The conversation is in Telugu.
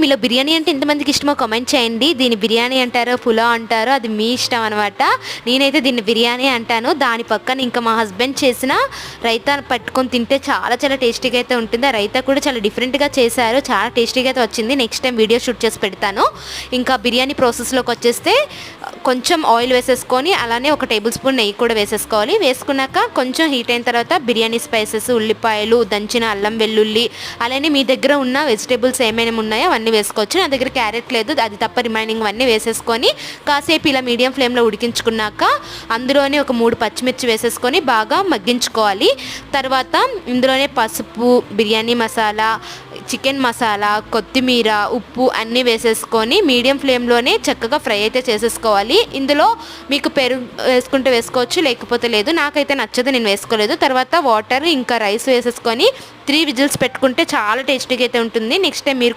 మీలో బిర్యానీ అంటే ఎంతమందికి ఇష్టమో కామెంట్ చేయండి. దీన్ని బిర్యానీ అంటారో పులావ్ అంటారో అది మీ ఇష్టం అనమాట. నేనైతే దీన్ని బిర్యానీ అంటాను. దాని పక్కన ఇంకా మా హస్బెండ్ చేసిన రైతా పట్టుకొని తింటే చాలా చాలా టేస్టీగా అయితే ఉంటుంది. ఆ రైతా కూడా చాలా డిఫరెంట్గా చేశారు, చాలా టేస్టీగా అయితే వచ్చింది. నెక్స్ట్ టైం వీడియో షూట్ చేసి పెడతాను. ఇంకా బిర్యానీ ప్రాసెస్లోకి వచ్చేస్తే కొంచెం ఆయిల్ వేసేసుకొని అలానే ఒక టేబుల్ స్పూన్ నెయ్యి కూడా వేసేసుకోవాలి. వేసుకున్నాక కొంచెం హీట్ అయిన తర్వాత బిర్యానీ స్పైసెస్, ఉల్లిపాయలు, దంచిన అల్లం వెల్లుల్లి, అలానే మీ దగ్గర ఉన్న వెజిటేబుల్స్ ఏమైనా ఉన్నాయో అవన్నీ వేసుకోవచ్చు. నా దగ్గర క్యారెట్ లేదు, అది తప్ప రిమైనింగ్ అన్నీ వేసేసుకొని కాసేపు ఇలా మీడియం ఫ్లేమ్లో ఉడికించుకున్నాక అందులోనే ఒక 3 పచ్చిమిర్చి వేసేసుకొని బాగా మగ్గించుకోవాలి. తర్వాత ఇందులోనే పసుపు, బిర్యానీ మసాలా, చికెన్ మసాలా, కొత్తిమీర, ఉప్పు అన్నీ వేసేసుకొని మీడియం ఫ్లేమ్లోనే చక్కగా ఫ్రై అయితే చేసేసుకోవాలి. ఇందులో మీకు పెరుగు వేసుకుంటే వేసుకోవచ్చు, లేకపోతే లేదు. నాకైతే నచ్చదు, నేను వేసుకోలేదు. తర్వాత వాటర్ ఇంకా రైస్ వేసేసుకొని 3 విజిల్స్ పెట్టుకుంటే చాలా టేస్టీగా అయితే ఉంటుంది. నెక్స్ట్ టైం మీరు కూడా